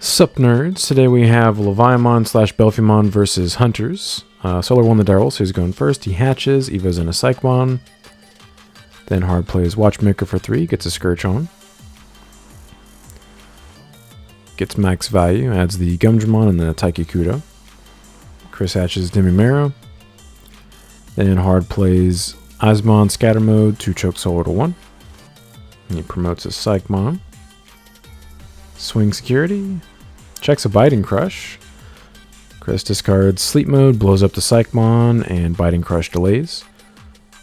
Sup nerds, today we have Leviamon slash Belphemon versus Hunters. Solar won the die roll, so he's going first. He hatches, evos in a Psychmon. Then hard plays Watchmaker for 3, gets a Scourge on. Gets max value, adds the Gumdramon and then a Taikikudo. Chris hatches Demimera. Then hard plays Asmon Scatter Mode to choke Solar to 1. He promotes his Psychmon. Swing Security. Checks a Biting Crush. Chris discards Sleep Mode, blows up the Psychmon, and Biting Crush delays.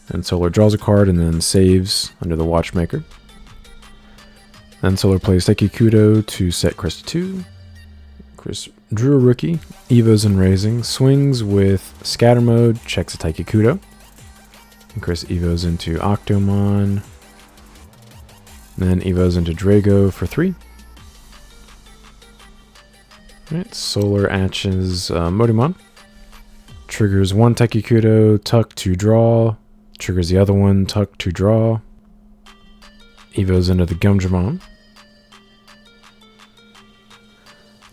Then Solar draws a card and then saves under the Watchmaker. Then Solar plays Taikikudo to set Chris to 2. Chris drew a rookie, evos and raising, swings with Scatter Mode, checks a Taikikudo. And Chris evos into Octomon. Then evos into Drago for 3. Alright, Solar hatches Modimon. Triggers one Taikikudo, tuck to draw. Triggers the other one, tuck to draw. Evos into the Gumdramon.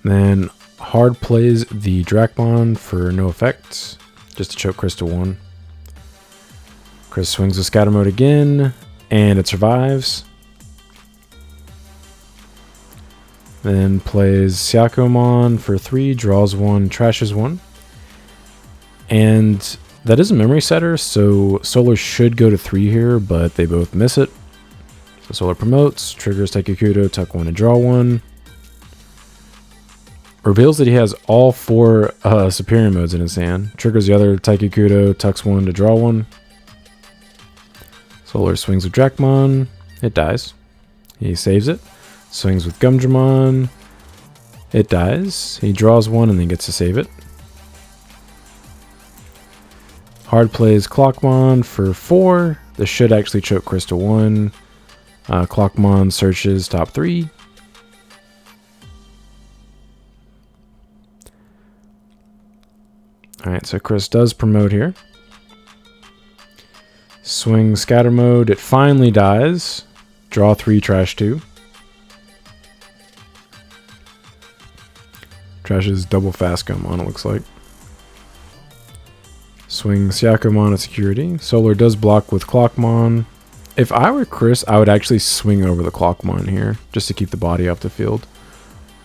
Then hard plays the Dracmon for no effect, just to choke Chris to 1. Chris swings with Scatter Mode again, and it survives. Then plays Syakomon for 3, draws 1, trashes 1. And that is a memory setter, so Solar should go to 3 here, but they both miss it. So Solar promotes, triggers Taikikudo, tuck 1 and draw 1. Reveals that he has all 4 superior modes in his hand. Triggers the other Taikikudo, tucks 1 to draw 1. Solar swings with Dracmon. It dies. He saves it. Swings with Gumdramon. It dies. He draws 1 and then gets to save it. Hard plays Clockmon for 4. This should actually choke Chris to 1. Clockmon searches top 3. Alright, so Chris does promote here. Swing Scatter Mode. It finally dies. Draw 3, trash 2. Trashes double Fastcomon, it looks like. Swing Syakomon at security. Solar does block with Clockmon. If I were Chris, I would actually swing over the Clockmon here, just to keep the body off the field.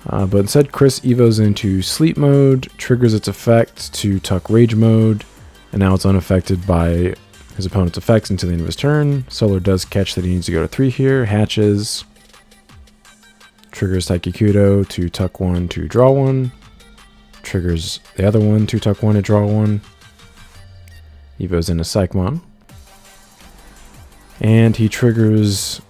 But instead, Chris evos into Sleep Mode, triggers its effect to tuck Rage Mode, and now it's unaffected by his opponent's effects until the end of his turn. Solar does catch that he needs to go to 3 here, hatches. Triggers Taikikudo to tuck 1 to draw 1. Triggers the other one to tuck 1 to draw 1. Evos into Psychmon. And he triggers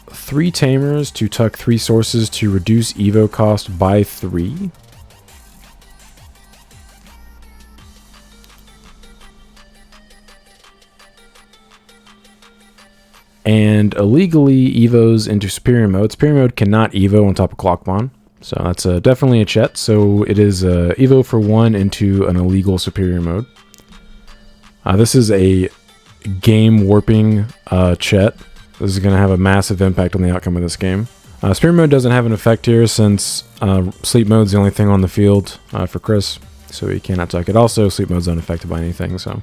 3 Tamers to tuck 3 sources to reduce Evo cost by 3. And illegally evos into Superior Mode. Superior Mode cannot evo on top of Clockmon. So that's definitely a chet. So it is evo for 1 into an illegal Superior Mode. This is a game warping chet. This is going to have a massive impact on the outcome of this game. Superior Mode doesn't have an effect here since Sleep Mode's the only thing on the field for Chris. So he cannot tuck it. Also, Sleep Mode's unaffected by anything, so...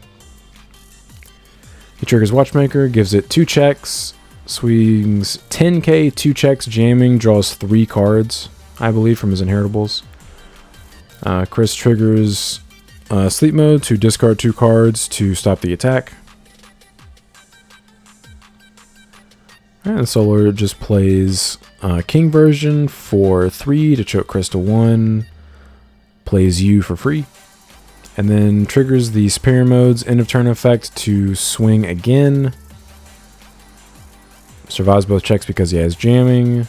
He triggers Watchmaker, gives it 2 checks, swings 10k, 2 checks, jamming, draws 3 cards, I believe, from his inheritables. Chris triggers Sleep Mode to discard 2 cards to stop the attack. And Solar just plays King version for 3 to choke Chris to 1, plays you for free. And then triggers the Superior Mode's end of turn effect to swing again. Survives both checks because he has jamming.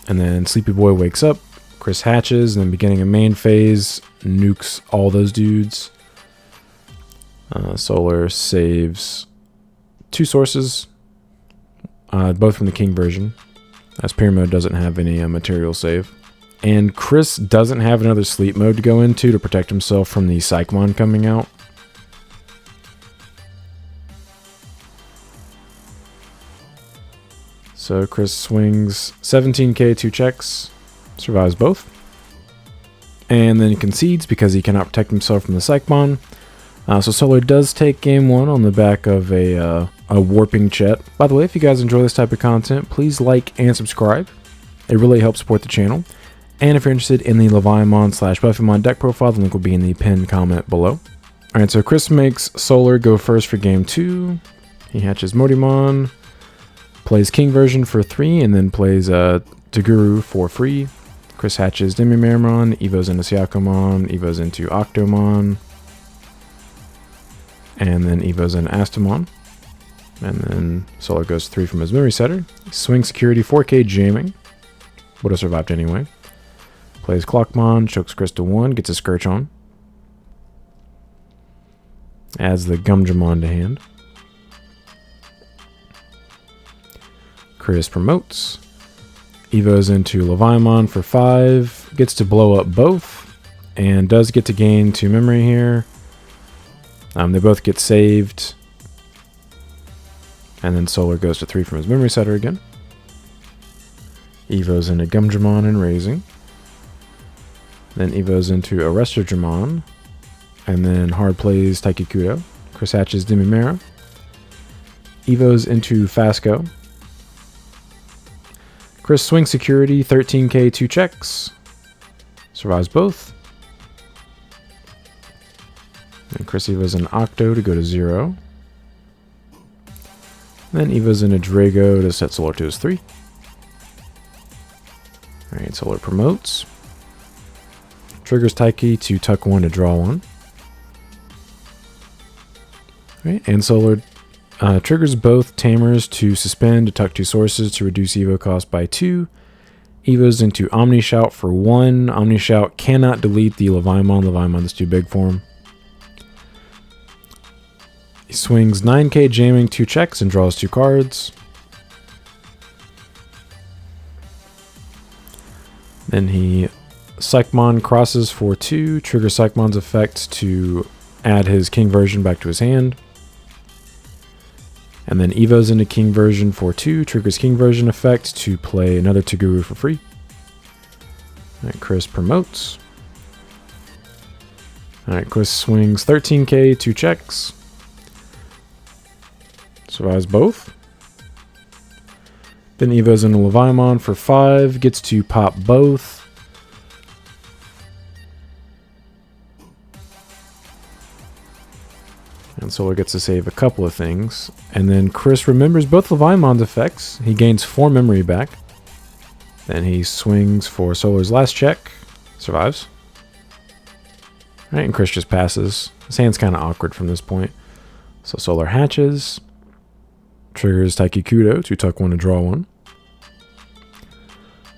And then Sleepy Boy wakes up. Chris hatches, and then beginning of main phase, nukes all those dudes. Solar saves 2 sources, both from the King version, as Superior Mode doesn't have any material save. And Chris doesn't have another Sleep Mode to go into to protect himself from the Psychmon coming out. So Chris swings 17k, 2 checks, survives both. and then concedes because he cannot protect himself from the Psychmon. So Solar does take game 1 on the back of a warping Chet. By the way, if you guys enjoy this type of content, please like and subscribe. It really helps support the channel. And if you're interested in the Leviamon / Belphemon deck profile, the link will be in the pinned comment below. Alright, so Chris makes Solar go first for game 2. He hatches Modimon, plays King version for 3, and then plays Toguru for free. Chris hatches Leviamon, evos into Syakomon, evos into Octomon, and then evos into Astomon. And then Solar goes 3 from his memory setter. Swing security, 4K jamming. Would have survived anyway. Plays Clockmon, chokes Chris to 1, gets a Scourge on. Adds the Gumdramon to hand. Chris promotes. Evos into Leviamon for 5. Gets to blow up both. And does get to gain 2 memory here. They both get saved. And then Solar goes to 3 from his memory setter again. Evos into Gumdramon and Raising. Then Evos into Arresterdramon. And then hard plays Taikikudo. Chris hatches Dimimera. Evos into Fasco. Chris swings security, 13k, 2 checks. Survives both. And Chris evos an Octo to go to 0. Then evos in a Drago to set Solar to his 3. Alright, Solar promotes. Triggers Taiki to tuck 1 to draw 1. Alright, and Solar triggers both Tamers to suspend to tuck 2 sources to reduce evo cost by 2. Evos into Omni Shout for 1. Omni Shout cannot delete the Leviamon. Leviamon is too big for him. He swings 9k jamming 2 checks and draws 2 cards. Then he Psychmon crosses for 2, triggers Psychmon's effect to add his King version back to his hand. And then evos into King version for 2, triggers King version effect to play another Toguru for free. Alright, Chris promotes. Alright, Chris swings 13k, 2 checks. Survives both. Then evos into Leviamon for 5, gets to pop both. And Solar gets to save a couple of things. And then Chris remembers both Leviamon's effects. He gains 4 memory back. Then he swings for Solar's last check. Survives. Alright, and Chris just passes. His hand's kind of awkward from this point. So Solar hatches. Triggers Taikikudo to tuck 1 to draw 1.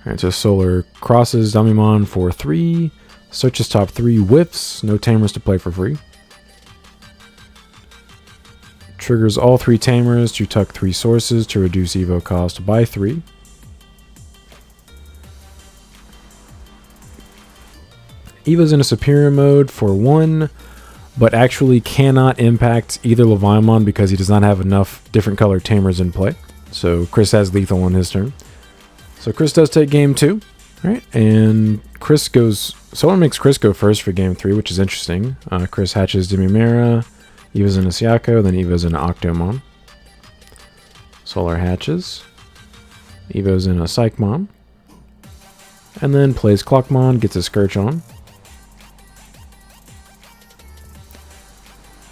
Alright, so Solar crosses Dumimon for 3. Searches top 3, whiffs. No Tamers to play for free. Triggers all 3 Tamers to tuck 3 sources to reduce evo cost by 3. Evo's in a superior mode for 1, but actually cannot impact either Leviamon because he does not have enough different colored Tamers in play. So Chris has lethal on his turn. So Chris does take game 2. Alright, and Chris goes... Solar makes Chris go first for game 3, which is interesting. Chris hatches Dimimera. Evos into Syako, then evos into Octomon. Solar hatches. Evos into Psychmon. And then plays Clockmon, gets a Scourge on.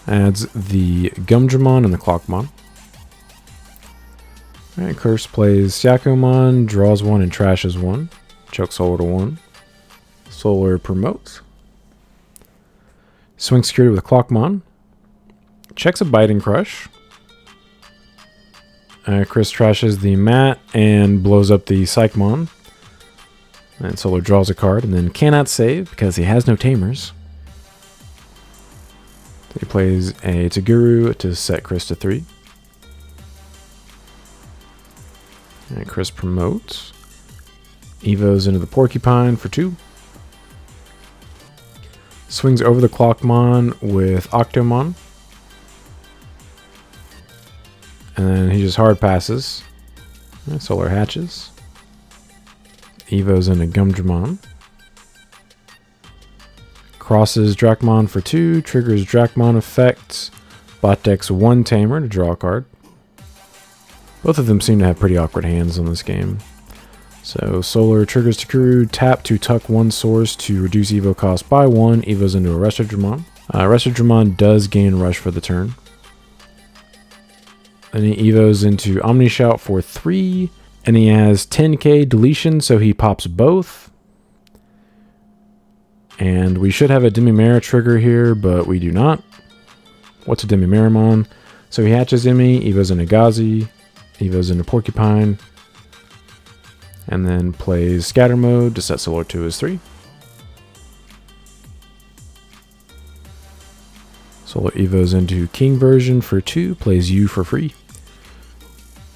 Adds the Gumdramon and the Clockmon. Alright, Chris plays Syakomon, draws 1 and trashes 1. Chokes Solar to 1. Solar promotes. Swings security with Clockmon. Checks a Biting Crush. Chris trashes the Mat and blows up the Psychmon. And Solar draws a card and then cannot save because he has no Tamers. He plays a Toguru to set Chris to 3. And Chris promotes. Evos into the Porcupine for 2. Swings over the Clockmon with Octomon. And then he just hard passes. Solar hatches. Evos into Gumdramon. Crosses Drachmon for 2, triggers Drachmon effect, bot decks 1 Tamer to draw a card. Both of them seem to have pretty awkward hands on this game. So Solar triggers Takuru, tap to tuck 1 source to reduce Evo cost by 1, Evos into a Resto Dramon. Resto Dramon does gain Rush for the turn. Then he Evos into Omni Shout for 3, and he has 10k deletion, so he pops both. And we should have a Demimera trigger here, but we do not. What's a Demimeramon? So he hatches Emmy, Evos into Gazi, Evos into Porcupine, and then plays Scatter Mode to set Solar to his 3. Solar Evos into King version for 2, plays U for free.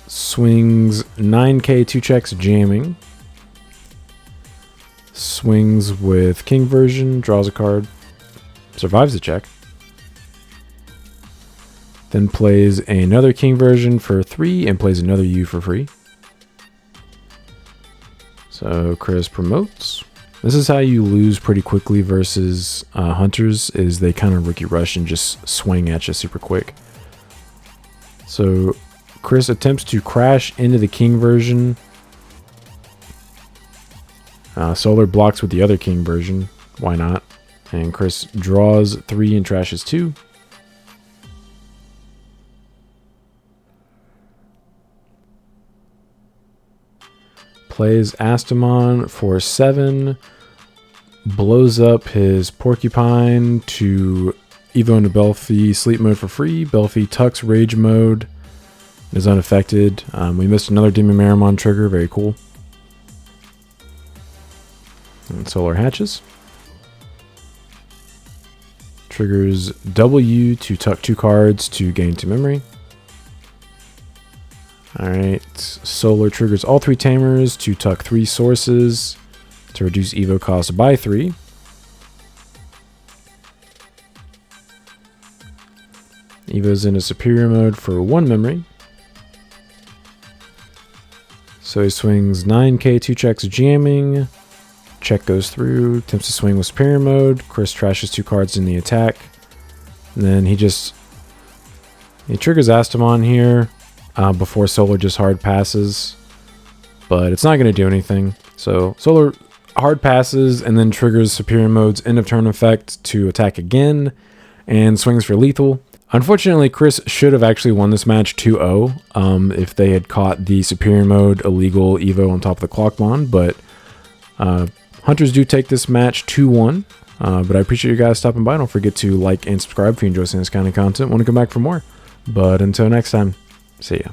Swings 9k 2 checks jamming. Swings with King version, draws a card, survives the check. Then plays another King version for 3 and plays another U for free. So Chris promotes. This is how you lose pretty quickly versus Hunters, is they kind of rookie rush and just swing at you super quick. So Chris attempts to crash into the King version. Solar blocks with the other King version. Why not? And Chris draws 3 and trashes 2. Plays Astamon for 7. Blows up his Porcupine to Evo into Belphi. Sleep mode for free. Belphi tucks Rage mode. Is unaffected. We missed another Demimeramon trigger. Very cool. And Solar hatches. Triggers W to tuck 2 cards to gain 2 memory. Alright, Solar triggers all 3 Tamers to tuck 3 sources to reduce Evo cost by 3. Evo's in a superior mode for 1 memory. So he swings 9k 2 checks jamming. Check goes through, attempts to swing with superior mode. Chris trashes 2 cards in the attack. And then he triggers Astamon here before Solar just hard passes. But it's not going to do anything. So Solar hard passes and then triggers superior mode's end of turn effect to attack again and swings for lethal. Unfortunately, Chris should have actually won this match 2-0 if they had caught the superior mode illegal Evo on top of the Clockmon, but Hunters do take this match 2-1, but I appreciate you guys stopping by. Don't forget to like and subscribe if you enjoy seeing this kind of content. Want to come back for more. But until next time, see ya.